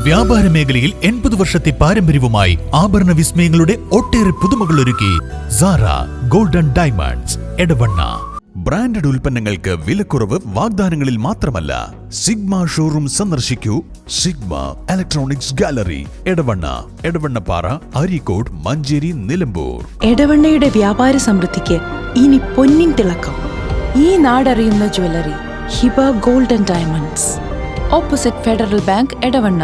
വ്യാപാര മേഖലയിൽ 80 വർഷത്തെ പാരമ്പര്യവുമായി ആഭരണ വിസ്മയങ്ങളുടെ ഒട്ടേറെ പുതുമകൾ ഒരുക്കി Sara golden diamonds Edavanna. Branded ഉൽപ്പന്നങ്ങൾക്ക് വിലക്കുറവ് വാഗ്ദാനങ്ങളിൽ മാത്രമല്ല. സിഗ്മ ഷോറൂം സന്ദർശിക്കൂ. Sigma electronics gallery Edavanna, Edavannappara, Areekode, Manjeri, Nilambur. എടവണ്ണയുടെ വ്യാപാര സമൃദ്ധിക്ക് ഇനി പൊന്നിൻ തിളക്കം. ഈ നാടറിയുന്ന jewellery Hiba golden diamonds, opposite Federal Bank, Edavanna.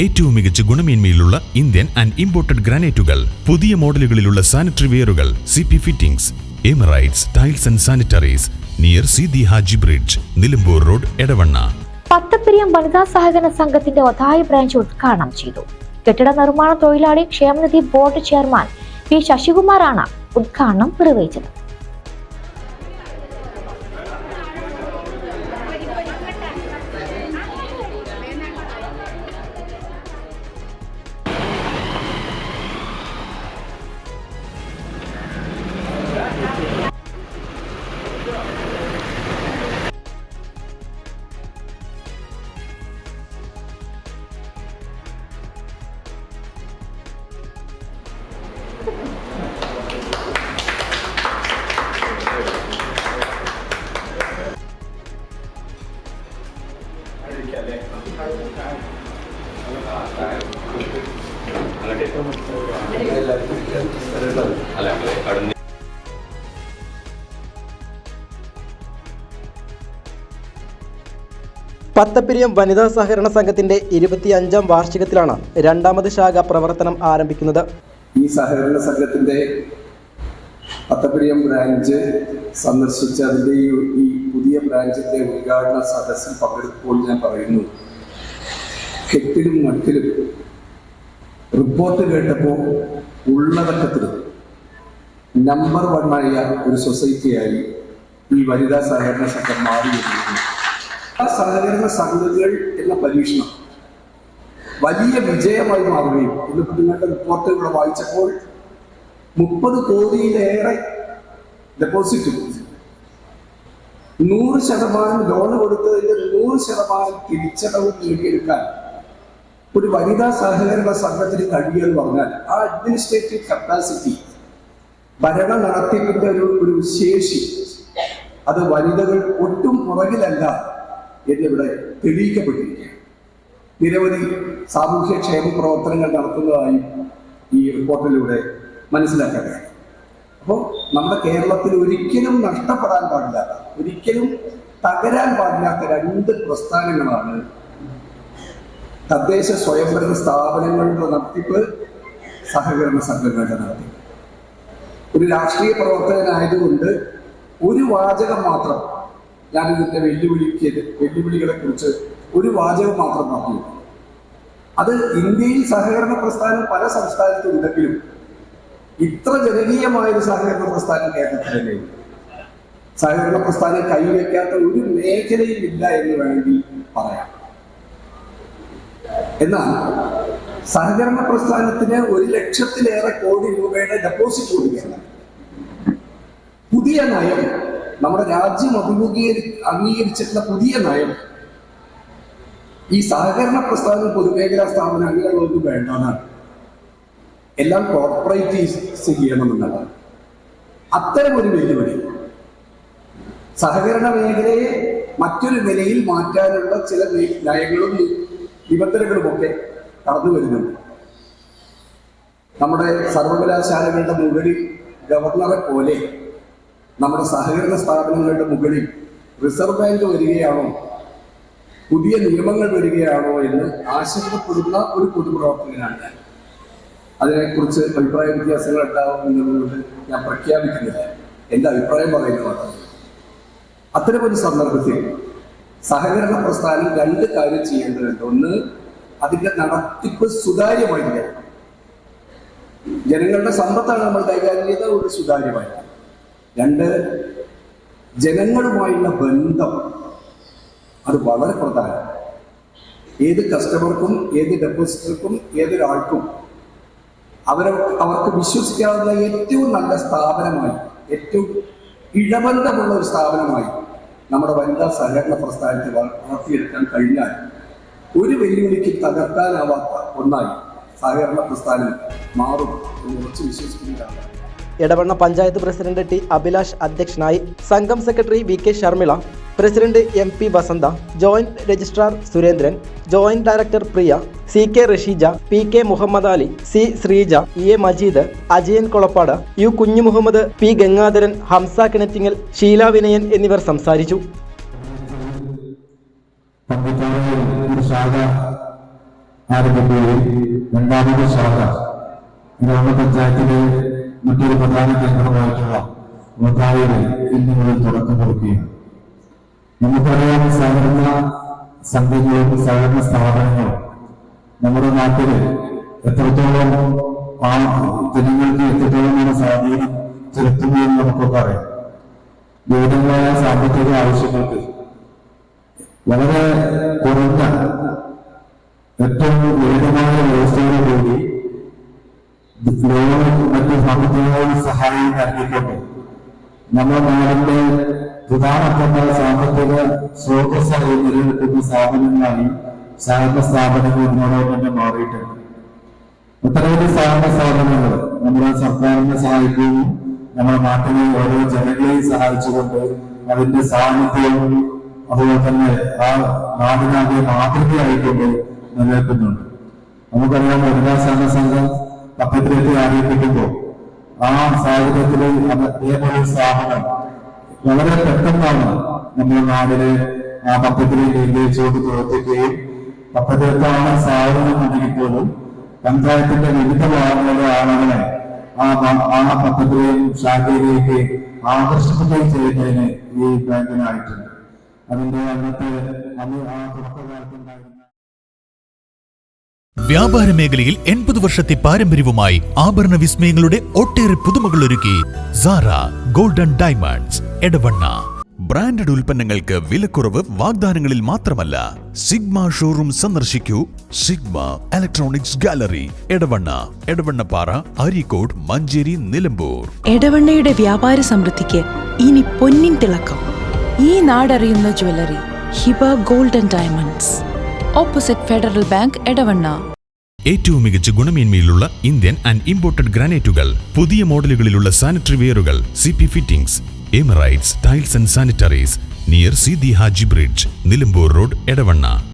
ഏറ്റവും മികച്ച ഗുണമേന്മയിലുള്ള ഇന്ത്യൻ ആൻഡ് ഇമ്പോർട്ടഡ് ഗ്രാനൈറ്റുകൾ, പുതിയ മോഡലുകളിലുള്ള സാനിറ്ററി വെയറുകൾ, CP fittings, Emirates tiles and sanitaries, near Seethi Haji bridge, Nilambur road, Edavanna. Pathappiriyam വനിതാ സഹകരണ സംഘത്തിന്റെ ഒതായി ബ്രാഞ്ച് ഉദ്ഘാടനം ചെയ്തു. കെട്ടിട നിർമ്മാണ തൊഴിലാളി ക്ഷേമനിധി ബോർഡ് ചെയർമാൻ പി ശശികുമാറാണ് ഉദ്ഘാടനം നിർവഹിച്ചത്. പത്തപ്പിരിയം വനിതാ സഹകരണ സംഘത്തിന്റെ 25ാം വാർഷികത്തിലാണ് രണ്ടാമത് ശാഖ പ്രവർത്തനം ആരംഭിക്കുന്നത്. ഈ സഹകരണ സംഘത്തിന്റെ പത്തപ്പിരിയം ബ്രാഞ്ച് സന്ദർശിച്ച അതിൻ്റെ ഈ പുതിയ ബ്രാഞ്ചിന്റെ ഉദ്ഘാടന സദസ്സിൽ പങ്കെടുക്കുമ്പോൾ ഞാൻ പറയുന്നു, കെട്ടിലും മട്ടിലും റിപ്പോർട്ട് കേട്ടപ്പോൾ ഉള്ളടക്കത്തിൽ നമ്പർ 1 ഒരു സൊസൈറ്റിയായി ഈ വനിതാ സഹകരണ സംഘം മാറിയിരിക്കുന്നു. ആ സഹകരണ സംഘങ്ങൾ എന്ന പരീക്ഷണം വലിയ വിജയമായി മാറുകയും ഇന്നിപ്പോൾ നിങ്ങളുടെ റിപ്പോർട്ടുകൾ വായിച്ചപ്പോൾ 30 കോടിയിലേറെ ഡെപ്പോസിറ്റും 100% ലോൺ കൊടുത്തതിന്റെ 100% തിരിച്ചടവും നേടിയെടുക്കാൻ ഒരു വനിതാ സഹകരണ സംഘത്തിന് കഴിയുമെന്ന് പറഞ്ഞാൽ ആ അഡ്മിനിസ്ട്രേറ്റീവ് കപ്പാസിറ്റി, ഭരണ നടത്തിപ്പിന്റെ ഒരു ശേഷി, അത് വനിതകൾ ഒട്ടും പുറകിലല്ല എന്നിവിടെ തെളിയിക്കപ്പെട്ടിരിക്കുകയാണ്. നിരവധി സാമൂഹ്യക്ഷേമ പ്രവർത്തനങ്ങൾ നടത്തുന്നതായും ഈ റിപ്പോർട്ടിലൂടെ മനസ്സിലാക്കാൻ കഴിയും. അപ്പോൾ നമ്മുടെ കേരളത്തിൽ ഒരിക്കലും നഷ്ടപ്പെടാൻ പാടില്ലാത്ത, ഒരിക്കലും തകരാൻ പാടില്ലാത്ത 2 പ്രസ്ഥാനങ്ങളാണ് തദ്ദേശ സ്വയംഭരണ സ്ഥാപനങ്ങളുടെ നടത്തിപ്പ്, സഹകരണ സംഘങ്ങളുടെ നടത്തിപ്പ്. ഒരു രാഷ്ട്രീയ പ്രവർത്തകനായതുകൊണ്ട് ഒരു വാചകം മാത്രം ഞാൻ ഇതിന്റെ വെല്ലുവിളികളെ കുറിച്ച് ഒരു വാചകം മാത്രം പറഞ്ഞു. അത് ഇന്ത്യയിൽ സഹകരണ പ്രസ്ഥാനം പല സംസ്ഥാനത്തും ഉണ്ടെങ്കിലും ഇത്ര ജനകീയമായൊരു സഹകരണ പ്രസ്ഥാനം കേരളത്തിലല്ലേ. സഹകരണ പ്രസ്ഥാനം കൈവയ്ക്കാത്ത ഒരു മേഖലയും ഇല്ല എന്ന് വേണമെങ്കിൽ പറയാം. എന്നാൽ സഹകരണ പ്രസ്ഥാനത്തിന് 1 ലക്ഷത്തിലേറെ കോടി രൂപയുടെ ഡെപ്പോസിറ്റ് കൊടുക്കുകയാണ്. പുതിയ നയം, നമ്മുടെ രാജ്യം അംഗീകരിച്ചിട്ടുള്ള പുതിയ നയം, ഈ സഹകരണ പ്രസ്ഥാനം പൊതുമേഖലാ സ്ഥാപനം അങ്ങനെയുള്ളതൊന്നും വേണ്ടതാണ്, എല്ലാം കോർപ്പറേറ്റീവ് ചെയ്യണമെന്നുള്ളതാണ്. അത്തരം ഒരു വെല്ലുവിളി സഹകരണ മേഖലയെ മറ്റൊരു നിലയിൽ മാറ്റാനുള്ള ചില നയങ്ങളും നിബന്ധനകളുമൊക്കെ കടന്നു വരുന്നുണ്ട്. നമ്മുടെ സർവകലാശാലകളുടെ മുകളിൽ ഗവർണറെ പോലെ നമ്മുടെ സഹകരണ സ്ഥാപനങ്ങളുടെ മുകളിൽ റിസർവ് ബാങ്ക് വരികയാണോ, പുതിയ നിയമങ്ങൾ വരികയാണോ എന്ന് ആശങ്കപ്പെടുന്ന ഒരു പൊതുപ്രവർത്തകനാണ് ഞാൻ. അതിനെക്കുറിച്ച് അഭിപ്രായ വ്യത്യാസങ്ങൾ ഉണ്ടാവുമെന്നുള്ളത് ഞാൻ പ്രഖ്യാപിക്കുന്നില്ല, എൻ്റെ അഭിപ്രായം പറയുന്നതാണ്. അത്തരമൊരു സന്ദർഭത്തിൽ സഹകരണ പ്രസ്ഥാനം 2 കാര്യം ചെയ്യേണ്ടതുണ്ട്. ഒന്ന്, അതിൻ്റെ നടത്തിപ്പ് സുതാര്യമായി, ജനങ്ങളുടെ സമ്പത്താണ് നമ്മൾ കൈകാര്യം ചെയ്ത ഒരു സുതാര്യമായി. 2, ജനങ്ങളുമായുള്ള ബന്ധം, അത് വളരെ പ്രധാനം. ഏത് കസ്റ്റമർക്കും, ഏത് ഡെപ്പോസിറ്റർക്കും, ഏതൊരാൾക്കും അവർക്ക് വിശ്വസിക്കാവുന്ന ഏറ്റവും നല്ല സ്ഥാപനമായി, ഏറ്റവും ഇടബന്ധമുള്ള ഒരു സ്ഥാപനമായി നമ്മുടെ വനിതാ സഹകരണ പ്രസ്ഥാനത്തെ വളർത്തിയെടുക്കാൻ കഴിഞ്ഞാൽ ഒരു വെല്ലുവിളിക്ക് തകർക്കാനാവാത്ത ഒന്നായി സഹകരണ പ്രസ്ഥാനം മാറും എന്ന് ഉറച്ചു വിശ്വസിക്കുന്നതാണ്. എടവണ്ണ പഞ്ചായത്ത് പ്രസിഡന്റ് ടി അഭിലാഷ് അധ്യക്ഷനായി. സംഘം secretary V K Sharmila, president M P Vasantha, joint registrar Surendran, joint director Priya, C K Rasheeja, P K Muhammad Ali, C Sreeja, E A Majeed, Ajayan Kolappad, U Kunju Muhammad, P Gangadharan, Hamza Kinattingal, Sheela Vinayan എന്നിവർ സംസാരിച്ചു. രണ്ടാമത് ശാഖ ഗ്രാമപഞ്ചായത്തിലെ മറ്റൊരു പ്രധാന കേന്ദ്രമായിട്ടുള്ള മുതായില് ഇന്ന് മുതൽ തുടക്കം കൊടുക്കുകയാണ്. നമുക്കറിയാം, സഹകരണ സംഘങ്ങളും സഹകരണ സ്ഥാപനങ്ങളും നമ്മുടെ നാട്ടില് എത്രത്തോളം ആ ജനങ്ങൾക്ക് എത്രത്തോളം സ്വാധീനം ചെലുത്തുന്നതെന്ന് നമുക്കൊക്കെ അറിയാം. വിവിധങ്ങളായ സാമ്പത്തിക ആവശ്യങ്ങൾക്ക് വളരെ കുറഞ്ഞ ഏറ്റവും ലളിതമായ വ്യവസ്ഥയോടുകൂടി ലോണും മറ്റ് സാമ്പത്തിക സഹായം നൽകിക്കൊണ്ട് നമ്മുടെ നാടിന്റെ പ്രധാനപ്പെട്ട സാമ്പത്തിക സ്രോതസ്സായി നിലനിൽക്കുന്ന സ്ഥാപനങ്ങളായി സഹകരണ സ്ഥാപനങ്ങൾ ഇതിനോടൊപ്പം തന്നെ മാറിയിട്ടുണ്ട്. ഒട്ടനവധി സഹകരണ സ്ഥാപനങ്ങൾ നമ്മുടെ സർക്കാരിനെ സഹായിക്കുകയും നമ്മുടെ നാട്ടിലെ ഓരോ ജനങ്ങളെയും സഹായിച്ചുകൊണ്ട് അതിന്റെ സാന്നിധ്യവും അതുപോലെ തന്നെ ആ നാടിനാകെ മാതൃകയായിക്കൊണ്ട് നിലനിൽക്കുന്നുണ്ട്. നമുക്കറിയാം, വനിതാ സഹകരണ സംഘം പക്കത്തിലേക്ക് ആരംഭിക്കുമ്പോൾ ആ സാഹചര്യത്തിൽ അതേപോലെ സ്ഥാപനം വളരെ പെട്ടെന്നാണ് നമ്മുടെ നാടിനെ ആ പക്കത്തിലേക്ക് കേന്ദ്രീകരിച്ചുകൊണ്ട് പ്രവർത്തിക്കുകയും പക്കത്തിലെത്താണ് സാധനം ഉണ്ടെങ്കിൽപ്പോലും പഞ്ചായത്തിന്റെ വിവിധ ഭാഗങ്ങളിലെ ആളുകളെ ആ പക്കത്തിലെയും ശാഖയിലേക്ക് ആകർഷിക്കുകയും ചെയ്യുന്നതിന് ഈ ബാങ്കിനായിട്ടുണ്ട്. അതിന്റെ അന്നത്തെ ആ തുടക്കകാലത്തുണ്ടായിരുന്ന വ്യാപാര മേഖലയിൽ 80 വർഷത്തെ പാരമ്പര്യവുമായി ആഭരണ വിസ്മയങ്ങളുടെ ഒട്ടേറെ പുതുമകൾ ഒരുക്കി Sara golden diamonds Edavanna. Branded ഉൽപ്പന്നങ്ങൾക്ക് വിലക്കുറവ് വാഗ്ദാനങ്ങളിൽ മാത്രമല്ല. സിഗ്മ ഷോറൂം സന്ദർശിക്കൂ. Sigma electronics gallery Edavanna, Edavannappara, Areekode, Manjeri, Nilambur. എടവണ്ണയുടെ വ്യാപാര സമൃദ്ധിക്ക് ഇനി പൊന്നിൻ തിളക്കം. ഈ നാടറിയുന്ന jewellery Hiba golden diamonds, opposite Federal Bank, Edavanna. ഏറ്റവും മികച്ച ഗുണമേന്മയിലുള്ള ഇന്ത്യൻ ആൻഡ് ഇമ്പോർട്ടഡ് ഗ്രാനൈറ്റുകൾ, പുതിയ മോഡലുകളിലുള്ള സാനിറ്ററി വെയറുകൾ, CP fittings, Emirates tiles and sanitaries, near Sidi Haji bridge, Nilambur road, Edavanna.